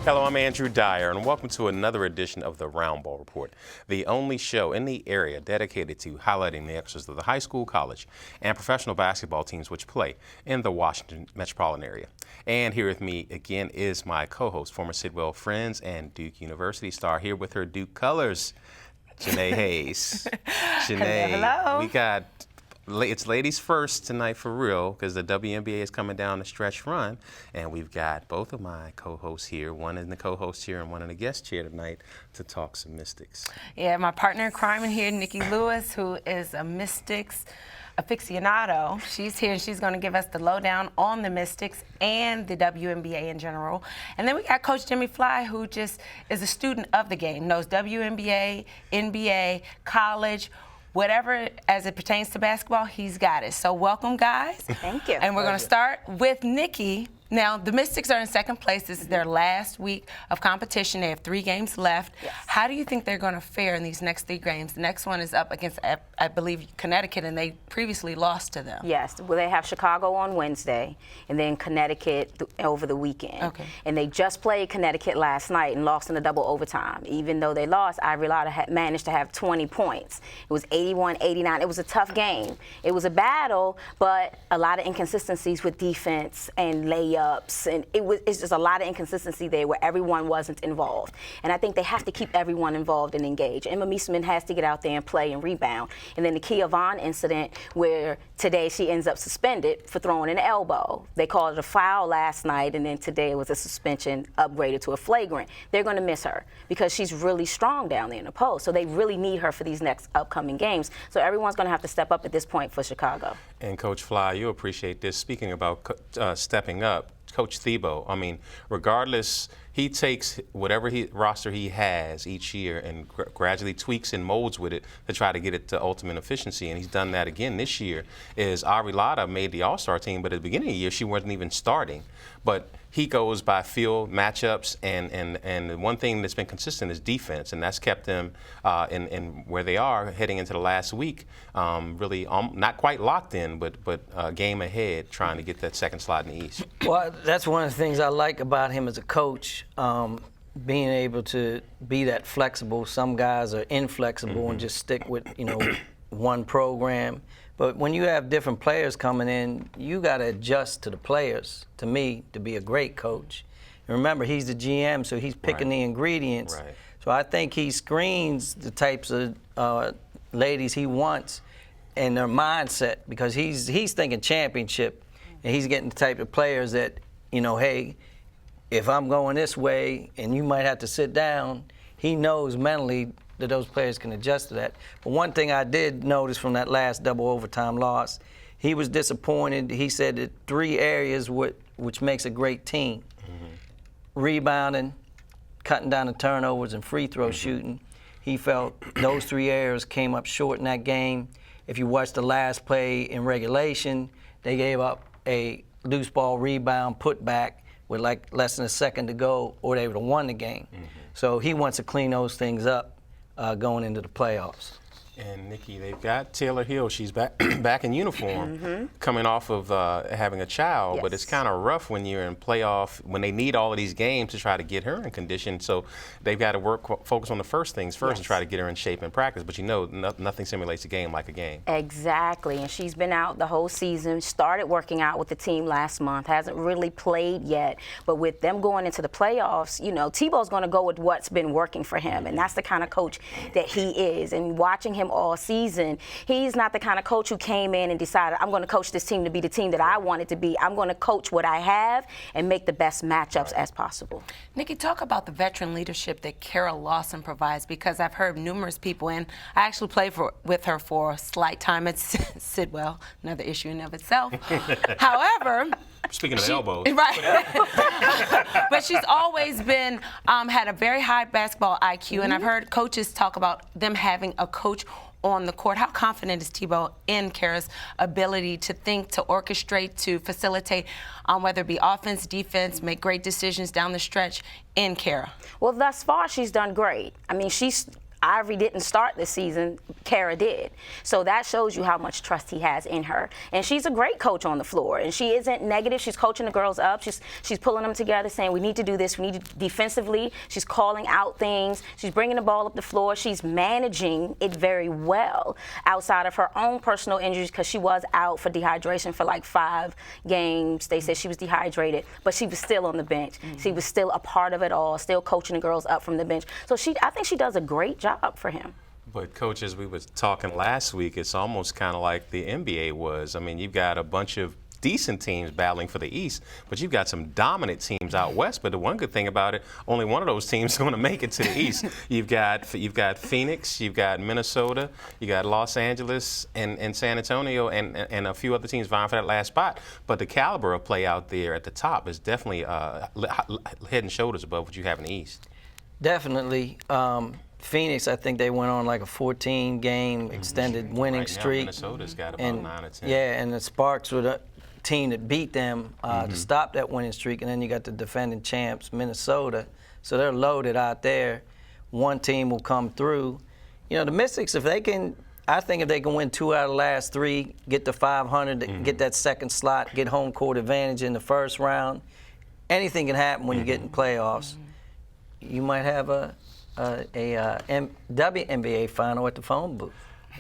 Hello, I'm Andrew Dyer, and welcome to another edition of the Roundball Report, the only show in the area dedicated to highlighting the excellence of the high school, college, and professional basketball teams which play in the Washington metropolitan area. And here with me again is my co-host, former Sidwell Friends and Duke University star, here with her Duke colors, Janee Hayes. Janee, hello. It's ladies first tonight for real, because the WNBA is coming down the stretch run, and we've got both of my co-hosts here, one in the co-host chair and one in the guest chair tonight, to talk some Mystics. Yeah, my partner in crime in here, Nikki Lewis, who is a Mystics aficionado. She's here and she's going to give us the lowdown on the Mystics and the WNBA in general. And then we got Coach Jimmy Fly, who just is a student of the game, knows WNBA, NBA, college, whatever as it pertains to basketball, he's got it. So welcome, guys. Thank you. And we're going to start with Nikki. Now, the Mystics are in second place. This is their last week of competition. They have 3 games left. Yes. How do you think they're going to fare in these next 3 games? The next one is up against, I believe, Connecticut, and they previously lost to them. Yes. Well, they have Chicago on Wednesday, and then Connecticut over the weekend. Okay. And they just played Connecticut last night and lost in a double overtime. Even though they lost, Ivory Latta managed to have 20 points. It was 81-89. It was a tough game. It was a battle, but a lot of inconsistencies with defense and layups, and it's just a lot of inconsistency there where everyone wasn't involved. And I think they have to keep everyone involved and engaged. Emma Meesman has to get out there and play and rebound. And then the Kia Vaughn incident, where today she ends up suspended for throwing an elbow. They called it a foul last night, and then today it was a suspension upgraded to a flagrant. They're going to miss her because she's really strong down there in the post. So they really need her for these next upcoming games. So everyone's going to have to step up at this point for Chicago. And Coach Fly, you appreciate this. Speaking about stepping up, Coach Thibault, I mean, regardless, he takes whatever roster he has each year and gradually tweaks and molds with it to try to get it to ultimate efficiency. And he's done that again this year. Ivory Latta made the All-Star team, but at the beginning of the year, she wasn't even starting. But he goes by field matchups, and the one thing that's been consistent is defense, and that's kept them in where they are heading into the last week, really not quite locked in, but a game ahead, trying to get that second slot in the East. Well, that's one of the things I like about him as a coach, being able to be that flexible. Some guys are inflexible and just stick with one program. But when you have different players coming in, you got to adjust to the players, to me, to be a great coach. And remember, he's the GM, so he's picking the ingredients. Right. So I think he screens the types of ladies he wants and their mindset, because he's thinking championship, and he's getting the type of players that, hey, if I'm going this way and you might have to sit down, he knows mentally that those players can adjust to that. But one thing I did notice from that last double overtime loss, he was disappointed. He said that 3 areas which makes a great team: rebounding, cutting down the turnovers, and free throw shooting. He felt those 3 areas came up short in that game. If you watch the last play in regulation, they gave up a loose ball rebound putback with like less than a second to go, or they would have won the game. So he wants to clean those things up going into the playoffs. And Nikki, they've got Taylor Hill. She's back in uniform, coming off of having a child. Yes. But it's kind of rough when you're in playoff, when they need all of these games to try to get her in condition. So they've got to focus on the first things first and try to get her in shape in practice. But nothing simulates a game like a game. Exactly. And she's been out the whole season, started working out with the team last month, hasn't really played yet. But with them going into the playoffs, Thibault's going to go with what's been working for him. And that's the kind of coach that he is. And watching him all season, he's not the kind of coach who came in and decided, I'm going to coach this team to be the team that I want it to be. I'm going to coach what I have and make the best matchups as possible. Nikki, talk about the veteran leadership that Kara Lawson provides, because I've heard numerous people, and I actually played with her for a slight time at Sidwell, another issue in of itself. However, speaking of elbows. Right. But she's always been, had a very high basketball IQ, and I've heard coaches talk about them having a coach on the court. How confident is Thibault in Kara's ability to think, to orchestrate, to facilitate, whether it be offense, defense, make great decisions down the stretch in Kara? Well, thus far, she's done great. I mean, she's Ivory didn't start this season, Kara did. So that shows you how much trust he has in her. And she's a great coach on the floor. And she isn't negative. She's coaching the girls up. She's pulling them together, saying, we need to do this. We need to defensively. She's calling out things. She's bringing the ball up the floor. She's managing it very well outside of her own personal injuries, because she was out for dehydration for like 5 games. They said she was dehydrated, but she was still on the bench. She was still a part of it all, still coaching the girls up from the bench. So I think she does a great job for him. But Coach, as we were talking last week, it's almost kind of like the NBA was. I mean, you've got a bunch of decent teams battling for the East, but you've got some dominant teams out West. But the one good thing about it, only one of those teams is going to make it to the East. You've got Phoenix, you've got Minnesota, you got Los Angeles and San Antonio, and a few other teams vying for that last spot. But the caliber of play out there at the top is definitely head and shoulders above what you have in the East. Definitely. Phoenix, I think they went on like a 14-game extended winning Right now, streak. Minnesota's got about 9 or 10. Yeah, and the Sparks were the team that beat them to stop that winning streak. And then you got the defending champs, Minnesota. So they're loaded out there. One team will come through. You know, the Mystics, I think if they can win 2 out of the last 3, get to 500, get that second slot, get home court advantage in the first round, anything can happen when you get in playoffs. You might have a WNBA final at the phone booth.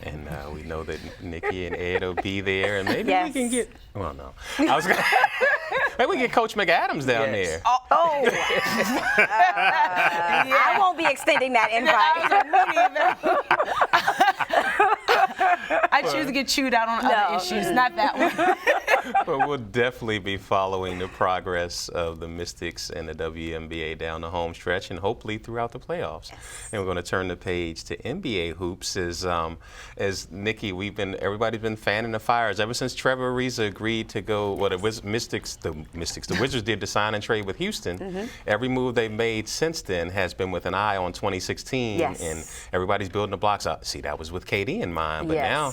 And we know that Nikki and Ed will be there, and maybe Yes. we can get. Well, no, I was gonna. Maybe we get Coach McAdams down there. I won't be extending that invite. I choose to get chewed out on other issues, not that one. But we'll definitely be following the progress of the Mystics and the WNBA down the home stretch, and hopefully throughout the playoffs. And we're going to turn the page to NBA hoops. As Nikki, everybody's been fanning the fires ever since Trevor Ariza agreed to go. What it was, the Wizards did the sign and trade with Houston. Every move they've made since then has been with an eye on 2016, and everybody's building the blocks up. See, that was with KD in mind, but now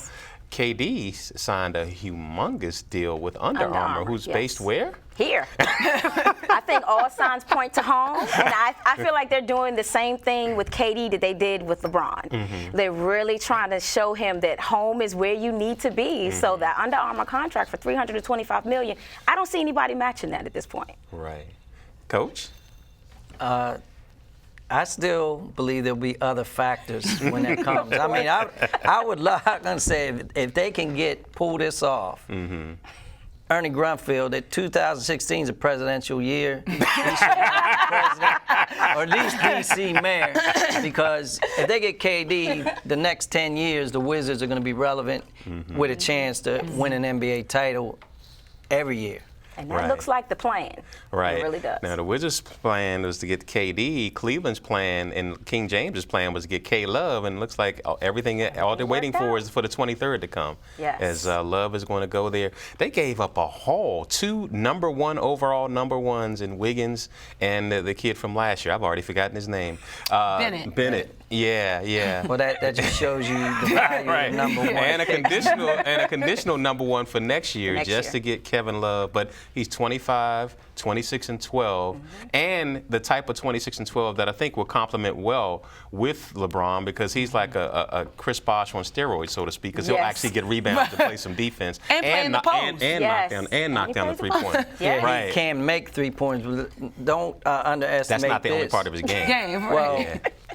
KD signed a humongous deal with Under Armour, who's based where? Here. I think all signs point to home, and I feel like they're doing the same thing with KD that they did with LeBron. They're really trying to show him that home is where you need to be. So that Under Armour contract for $325 million, I don't see anybody matching that at this point. Right. Coach? I still believe there'll be other factors when that comes. I mean, I would love, I'm going to say, if they can pull this off, Ernie Grunfeld, that 2016 is a presidential year. He should be president, or at least D.C. mayor, because if they get KD, the next 10 years, the Wizards are going to be relevant with a chance to win an NBA title every year. And that looks like the plan. Right. It really does. Now, the Wizards' plan was to get KD. Cleveland's plan and King James's plan was to get K-Love. And it looks like all they're waiting for is for the 23rd to come. Yes. As Love is going to go there. They gave up a haul. 2 overall number ones in Wiggins and the kid from last year. I've already forgotten his name. Bennett. Yeah. Well, that just shows you the value of number one. And a conditional number one for next year to get Kevin Love. But he's 25, 26 and 12, and the type of 26 and 12 that I think will complement well with LeBron, because he's like a Chris Bosh on steroids, so to speak, because he'll actually get rebounds to play some defense and knock down the 3-point. He can make 3 points. Don't underestimate That's not the only this. part of his game. Well,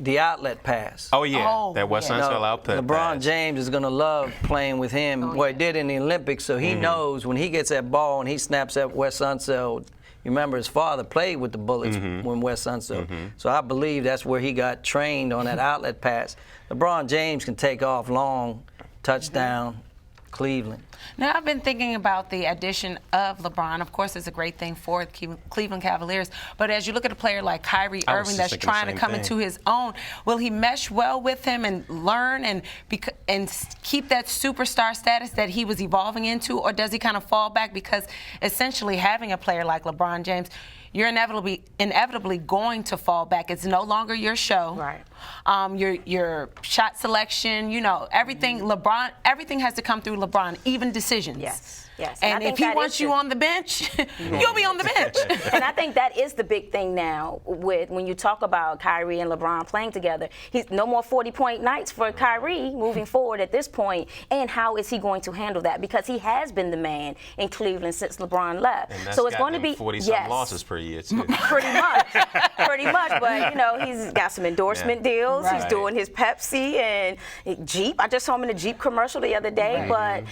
the outlet pass. Oh yeah, that West Sunset outlet LeBron pass. James is going to love playing with him. He did in the Olympics, so he knows when he gets that ball and he snaps at West Unseld. You remember his father played with the Bullets when West Unseld. So I believe that's where he got trained on that outlet pass. LeBron James can take off long, touchdown, Cleveland. Now, I've been thinking about the addition of LeBron. Of course, it's a great thing for the Cleveland Cavaliers. But as you look at a player like Kyrie Irving that's trying to come into his own, will he mesh well with him and learn and keep that superstar status that he was evolving into? Or does he kind of fall back? Because essentially having a player like LeBron James, you're inevitably going to fall back. It's no longer your show. Right. Your shot selection, everything. Everything has to come through LeBron, even decisions. Yes. Yes. And if he wants you on the bench, you'll be on the bench. And I think that is the big thing now with when you talk about Kyrie and LeBron playing together. He's no more 40-point nights for Kyrie moving forward at this point. And how is he going to handle that? Because he has been the man in Cleveland since LeBron left. And that's so it's going to be 40-some losses per year too. Pretty much. But he's got some endorsement deals. Right. He's doing his Pepsi and Jeep. I just saw him in a Jeep commercial the other day. But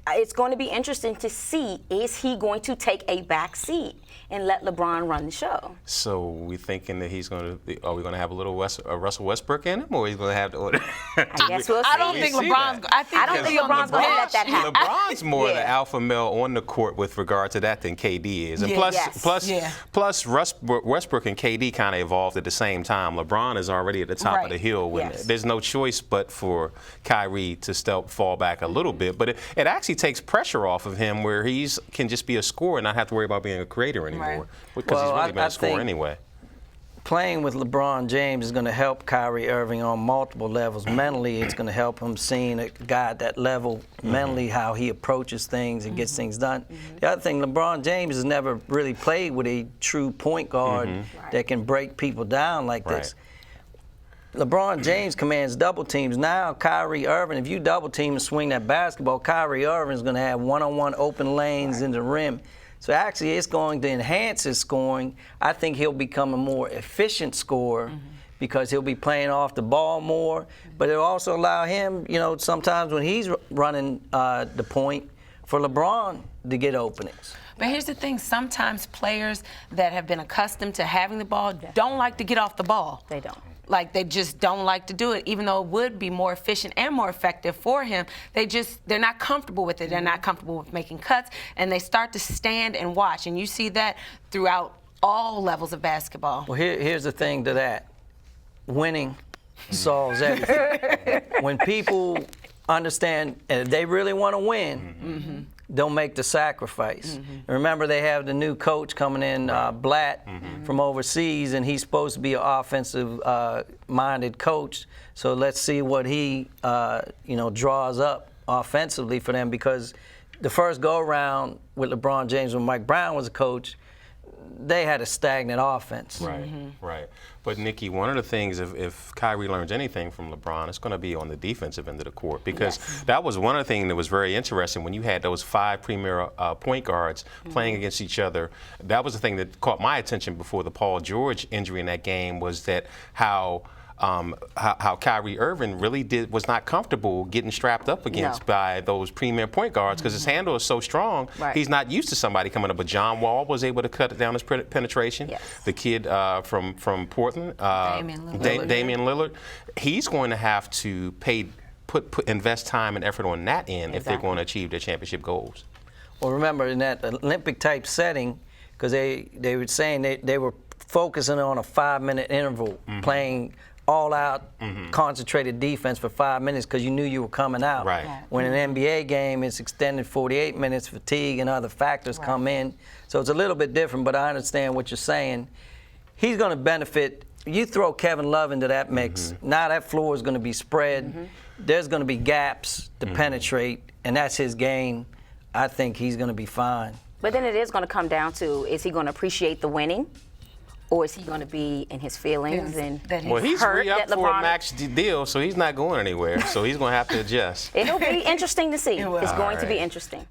it's going to be interesting to see, is he going to take a back seat and let LeBron run the show? So we thinking that he's going to? Are we going to have a little Russell Westbrook in him, or he's going to have to? I guess we'll see. I don't think LeBron's. I don't think LeBron's going to let that happen. LeBron's more the alpha male on the court with regard to that than KD is, and plus Westbrook and KD kind of evolved at the same time. LeBron is already at the top of the hill. There's no choice but for Kyrie to fall back a little bit, but it actually takes pressure off of him where he's can just be a scorer and not have to worry about being a creator anymore, because he's really been a scorer anyway. Playing with LeBron James is going to help Kyrie Irving on multiple levels. Mentally, it's going to help him seeing a guy at that level, mentally, how he approaches things and gets things done. The other thing, LeBron James has never really played with a true point guard that can break people down like this. LeBron James commands double teams. Now, Kyrie Irving, if you double team and swing that basketball, Kyrie Irving is going to have one-on-one open lanes in the rim. So actually, it's going to enhance his scoring. I think he'll become a more efficient scorer because he'll be playing off the ball more. But it'll also allow him, sometimes when he's running the point, for LeBron to get openings. But here's the thing, sometimes players that have been accustomed to having the ball don't like to get off the ball. They don't. Like, they just don't like to do it, even though it would be more efficient and more effective for him. They're not comfortable with it. They're not comfortable with making cuts, and they start to stand and watch. And you see that throughout all levels of basketball. Well, here's the thing to that. Winning solves everything. When people understand, and if they really want to win, they'll make the sacrifice. Remember, they have the new coach coming in, Blatt, from overseas, and he's supposed to be an offensive-minded coach. So let's see what he, draws up offensively for them, because the first go-around with LeBron James when Mike Brown was a coach, they had a stagnant offense. Right. But, Nikki, one of the things, if Kyrie learns anything from LeBron, it's going to be on the defensive end of the court, because that was one of the things that was very interesting when you had those 5 premier point guards playing against each other. That was the thing that caught my attention before the Paul George injury in that game, was that how Kyrie Irving really was not comfortable getting strapped up against by those premier point guards, because his handle is so strong. He's not used to somebody coming up. But John Wall was able to cut down his penetration. The kid from Portland, Damian Lillard, he's going to have to invest time and effort on that end if they're going to achieve their championship goals. Well, remember, in that Olympic-type setting, because they were saying they were focusing on a 5-minute interval, playing all-out, concentrated defense for 5 minutes because you knew you were coming out. When an NBA game is extended 48 minutes, fatigue and other factors come in. So it's a little bit different, but I understand what you're saying. He's going to benefit. You throw Kevin Love into that mix, now that floor is going to be spread. There's going to be gaps to penetrate, and that's his game. I think he's going to be fine. But then it is going to come down to, is he going to appreciate the winning? Or is he going to be in his feelings and he's re-up for a max deal, so he's not going anywhere. So he's going to have to adjust. It'll be interesting to see. It's going to be interesting.